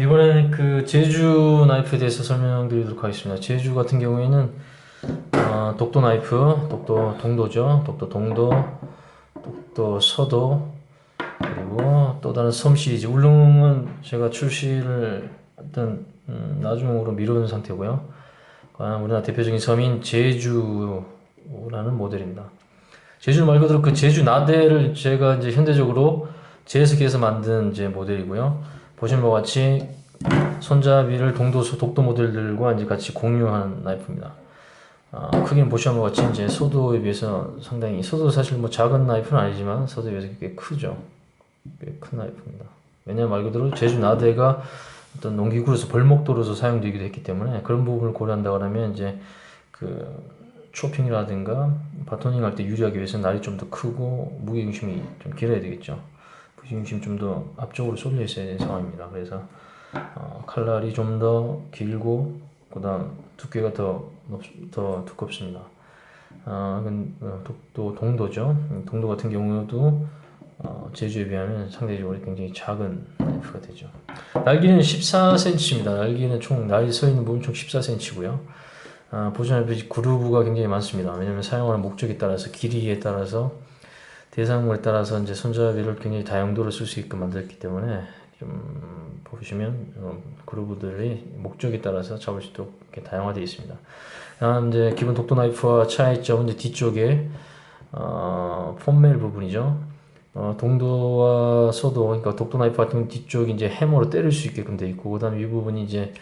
이번에는 그 제주 나이프에 대해서 설명드리도록 하겠습니다. 제주 같은 경우에는 독도 나이프, 독도 동도죠. 독도 동도, 독도 서도, 그리고 또 다른 섬 시리즈. 울릉은 제가 출시를 일단 나중으로 미룬 상태고요. 우리나라 대표적인 섬인 제주라는 모델입니다. 제주 말 그대로 그 제주 나대를 제가 이제 현대적으로 재해석해서 만든 이제 모델이고요. 보시는 바와 같이 손잡이를 독도 모델들과 이제 같이 공유한 나이프입니다. 크기는 보시는 바와 같이 이제 소도에 비해서 상당히, 소도 사실 뭐 작은 나이프는 아니지만 소도에 비해서 꽤 크죠. 꽤 큰 나이프입니다. 왜냐면 말 그대로 제주 나대가 어떤 농기구로서 벌목도로서 사용되기도 했기 때문에 그런 부분을 고려한다 그러면 이제 그 쇼핑이라든가 바토닝 할 때 유리하기 위해서 날이 좀 더 크고 무게중심이 좀 길어야 되겠죠. 무게중심이 좀 더 앞쪽으로 쏠려 있어야 되는 상황입니다. 그래서 칼날이 좀 더 길고 그 다음 두께가 더 두껍습니다. 독도 동도죠. 동도 같은 경우도 제주에 비하면 상대적으로 굉장히 작은 나이프가 되죠. 날개는 14cm입니다. 날개는 총 날이 서 있는 부분 총 14cm고요. 보시다시피 그루브가 굉장히 많습니다. 왜냐하면 사용하는 목적에 따라서 길이에 따라서 대상물에 따라서 이제 손잡이를 굉장히 다용도로 쓸 수 있게끔 만들었기 때문에 좀 보시면 그루브들이 목적에 따라서 잡을 수 있도록 이렇게 다양화되어 있습니다. 이제 기본 독도 나이프와 차이점은 이제 뒤쪽에 폼멜 부분이죠. 동도와 서도, 그러니까 독도 나이프 같은 경우 뒤쪽이 이제 해머로 때릴 수 있게끔 되어 있고, 그 다음 이 부분이 이제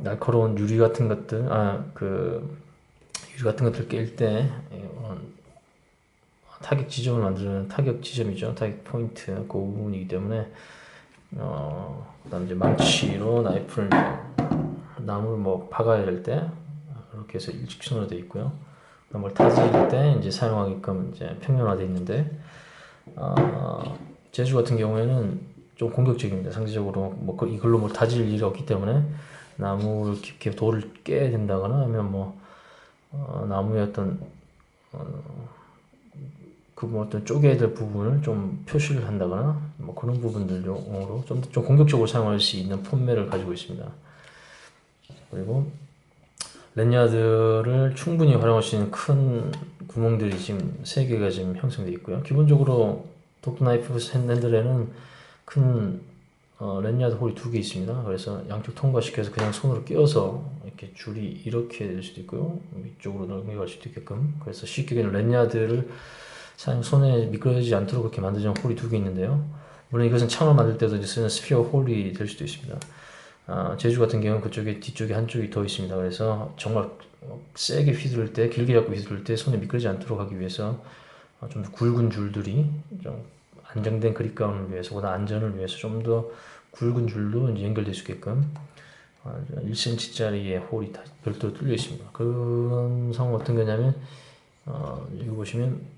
날카로운 유리 같은 것들, 유리 같은 것들 깰 때 타격 지점을 만드는 타격 지점이죠. 타격 포인트 그 부분이기 때문에 그다음 이제 망치로 나이프를 나무를 뭐 박아야 될 때 이렇게 해서 일직선으로 되어 있고요. 뭘 다질 때 이제 사용하게끔 이제 평면화되어 있는데 제주 같은 경우에는 좀 공격적입니다. 상대적으로 뭐 이걸로 뭘 다질 일이 없기 때문에 나무를 깊게 돌을 깨야 된다거나 하면 뭐 나무의 어떤 뭐 어떤 쪼개야 될 부분을 좀 표시를 한다거나 뭐 그런 부분들용으로 좀 공격적으로 사용할 수 있는 폼멜을 가지고 있습니다. 그리고 랜야드를 충분히 활용할 수 있는 큰 구멍들이 지금 3개가 지금 형성되어 있고요. 기본적으로 독도 나이프 핸들에는 큰 랜야드 홀이 2개 있습니다. 그래서 양쪽 통과시켜서 그냥 손으로 끼워서 이렇게 줄이 이렇게 될 수도 있고요. 위쪽으로 넘겨갈 수도 있게끔. 그래서 쉽게 그냥 랜야드를 손에 미끄러지지 않도록 그렇게 만들어진 홀이 2개 있는데요. 물론 이것은 창을 만들 때도 쓰는 스피어 홀이 될 수도 있습니다. 제주 같은 경우는 그쪽에 뒤쪽에 한쪽이 더 있습니다. 그래서 정말 세게 휘두를 때, 길게 잡고 휘두를 때 손에 미끄러지지 않도록 하기 위해서 좀 더 굵은 줄들이 좀 안정된 그립감을 위해서, 보다 안전을 위해서 좀 더 굵은 줄로 이제 연결될 수 있게끔 1cm짜리의 홀이 다 별도로 뚫려 있습니다. 그런 상황 어떤 거냐면 여기 보시면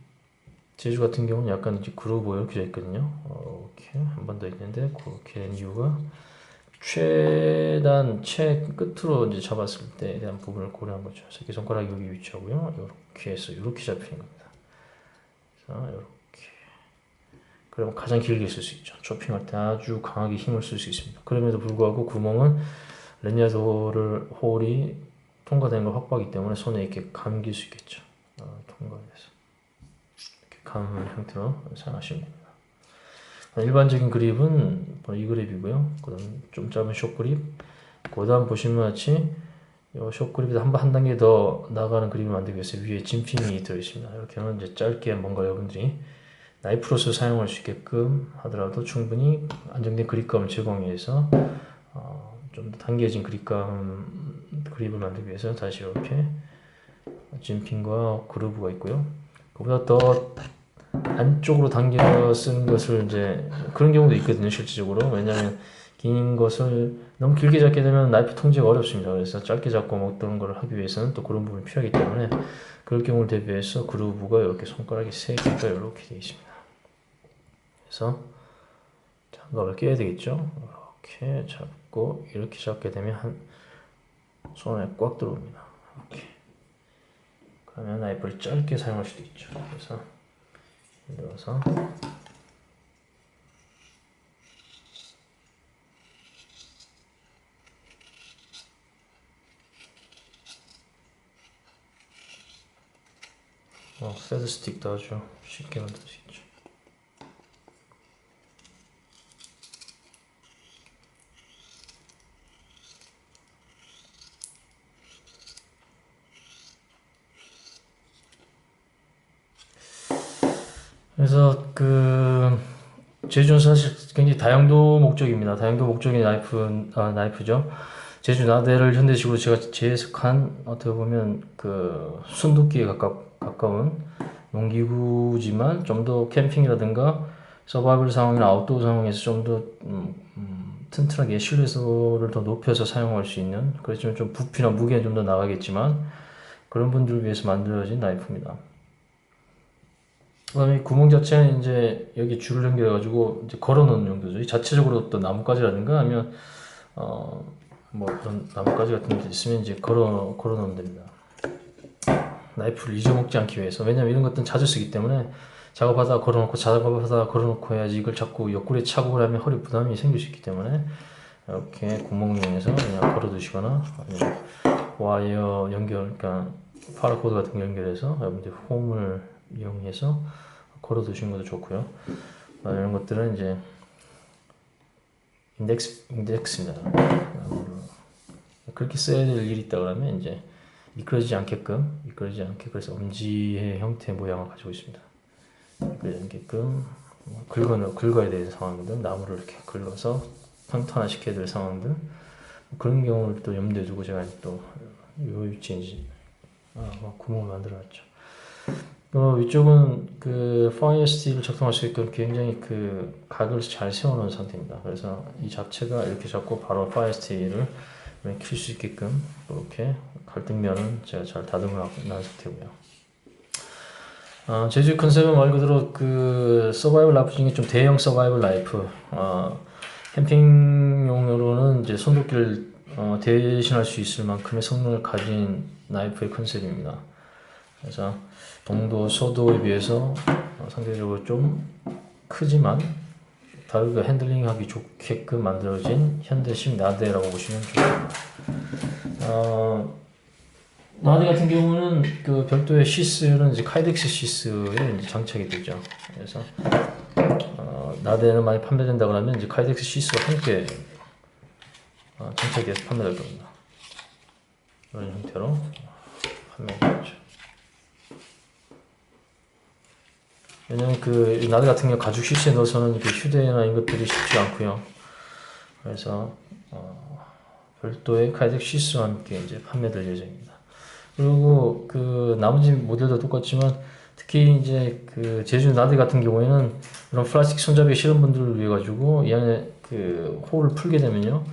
제주 같은 경우는 약간 이제 그루브 이렇게 되어 있거든요. 이렇게 한 번 더 있는데 그렇게 된 이유가 최단 끝으로 이제 잡았을 때에 대한 부분을 고려한 거죠. 새끼 손가락이 여기 위치하고요. 이렇게 해서 이렇게 잡히는 겁니다. 그래서 이렇게. 그러면 가장 길게 쓸 수 있죠. 쇼핑할 때 아주 강하게 힘을 쓸 수 있습니다. 그럼에도 불구하고 구멍은 랜야드 홀이 통과되는 걸 확보하기 때문에 손에 이렇게 감길 수 있겠죠. 통과해서 이렇게 감는 형태로 사용하시면 됩니다. 일반적인 그립은 이 그립이고요. 그 다음 좀 짧은 숏 그립. 그 다음 보시면 같이 숏 그립에서 한 단계 더 나가는 그립을 만들기 위해서 위에 진핀이 들어있습니다. 이렇게 하면 이제 짧게 뭔가 여러분들이 나이프로서 사용할 수 있게끔 하더라도 충분히 안정된 그립감을 제공하기 위해서 좀 더 당겨진 그립을 만들기 위해서 다시 이렇게 진핀과 그루브가 있고요. 그보다 더 안쪽으로 당겨 쓰는 것을 이제 그런 경우도 있거든요, 실질적으로. 왜냐하면 긴 것을 너무 길게 잡게 되면 나이프 통제가 어렵습니다. 그래서 짧게 잡고 뭐 어떤 걸 하기 위해서는 또 그런 부분이 필요하기 때문에 그럴 경우를 대비해서 그루브가 이렇게 손가락이 3개가 이렇게 되어 있습니다. 그래서 장갑을 껴야 되겠죠. 이렇게 잡고 이렇게 잡게 되면 손에 꽉 들어옵니다. 이렇게. 그러면 나이프를 짧게 사용할 수도 있죠. 그래서 넣어서 패드 스틱도 아주 쉽게 만들 수 있죠. 그래서 제주는 사실 굉장히 다용도 목적입니다. 다용도 목적의 나이프죠. 제주 나대를 현대식으로 제가 재해석한 어떻게 보면 순두기에 가까운 농기구지만 좀 더 캠핑이라든가 서바이벌 상황이나 아웃도어 상황에서 좀 더 튼튼하게 신뢰도를 더 높여서 사용할 수 있는, 그렇지만 좀 부피나 무게는 좀 더 나가겠지만 그런 분들을 위해서 만들어진 나이프입니다. 그다음에 구멍 자체는 이제 여기 줄을 연결해 가지고 이제 걸어 놓는 용도죠. 자체적으로 또 나뭇가지라든가 아니면 뭐 그런 나뭇가지 같은 게 있으면 이제 걸어 놓으면 됩니다. 나이프를 잊어먹지 않기 위해서. 왜냐면 이런 것들은 자주 쓰기 때문에 작업하다가 걸어놓고 해야지, 이걸 자꾸 옆구리에 차고 그러면 허리 부담이 생길 수 있기 때문에 이렇게 구멍 이용해서 그냥 걸어 두시거나 아니면 와이어 연결, 그러니까 파라코드 같은 거 연결해서 여러분들 홈을 이용해서 걸어 두시는 것도 좋고요. 이런 것들은 이제 인덱스입니다. 그렇게 써야 될 일이 있다 그러면 이제 미끄러지지 않게 그래서 엄지의 형태 모양을 가지고 있습니다. 미끄러지지 않게끔 긁어야 되는 상황들, 나무를 이렇게 긁어서 평탄화시켜야 될 상황들, 그런 경우를 또 염두에 두고 제가 또 이 위치에 이제 구멍을 만들어놨죠. 위쪽은 파이어 스틱을 작동할 수 있게끔 굉장히 각을 잘 세워놓은 상태입니다. 그래서 이 잡채가 이렇게 잡고 바로 파이어 스틱을 킬 수 있게끔 이렇게 갈등면은 제가 잘 다듬어 놓은 상태고요. 제주 컨셉은 말 그대로 서바이벌 라이프 중에 좀 대형 서바이벌 라이프, 캠핑용으로는 이제 손도끼를 대신할 수 있을 만큼의 성능을 가진 나이프의 컨셉입니다. 그래서 동도, 소도에 비해서 상대적으로 좀 크지만 다루기가 핸들링하기 좋게끔 만들어진 현대식 나대라고 보시면 좋습니다. 나대 같은 경우는 별도의 시스는 이제 카이덱스 시스에 이제 장착이 되죠. 그래서 나대는 많이 판매된다 그러면 이제 카이덱스 시스와 함께 장착해서 판매될 겁니다. 이런 형태로 판매되죠. 왜냐면 나대 같은 경우 가죽 시스에 넣어서는 이렇게 휴대나 이런 것들이 쉽지 않고요. 그래서 별도의 카이덱스 시스와 함께 이제 판매될 예정입니다. 그리고 나머지 모델도 똑같지만 특히 이제 제주 나대 같은 경우에는 이런 플라스틱 손잡이 싫은 분들을 위해 가지고 이 안에 홀을 풀게 되면요,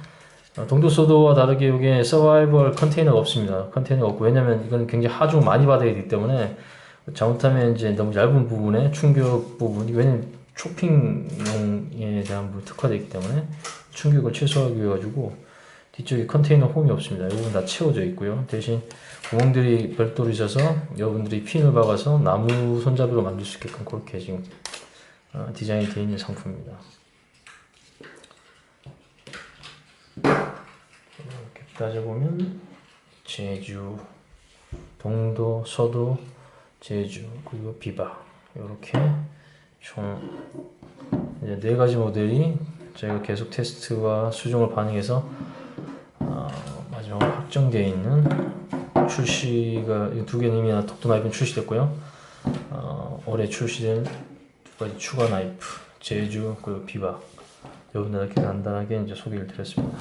동도 소도와 다르게 여기에 서바이벌 컨테이너가 없습니다. 컨테이너가 없고, 왜냐면 이건 굉장히 하중 많이 받아야 되기 때문에 잘못하면 이제 너무 얇은 부분에 충격 부분, 왜냐면 쇼핑용에 대한 특화되어 있기 때문에 충격을 최소화하기 위해 가지고 뒤쪽에 컨테이너 홈이 없습니다. 이 부분 다 채워져 있고요. 대신 구멍들이 별도로 있어서 여러분들이 핀을 박아서 나무 손잡이로 만들 수 있게끔 그렇게 지금 디자인이 되어 있는 상품입니다. 이렇게 따져보면 제주, 동도, 서도, 제주, 그리고 비바, 이렇게 총 이제 4가지 모델이 저희가 계속 테스트와 수정을 반영해서 마지막으로 확정되어 있는 출시가, 이 2개는 이미 독도 나이프는 출시됐고요. 올해 출시된 2가지 추가 나이프, 제주 그리고 비바, 여러분들께 간단하게 이제 소개를 드렸습니다.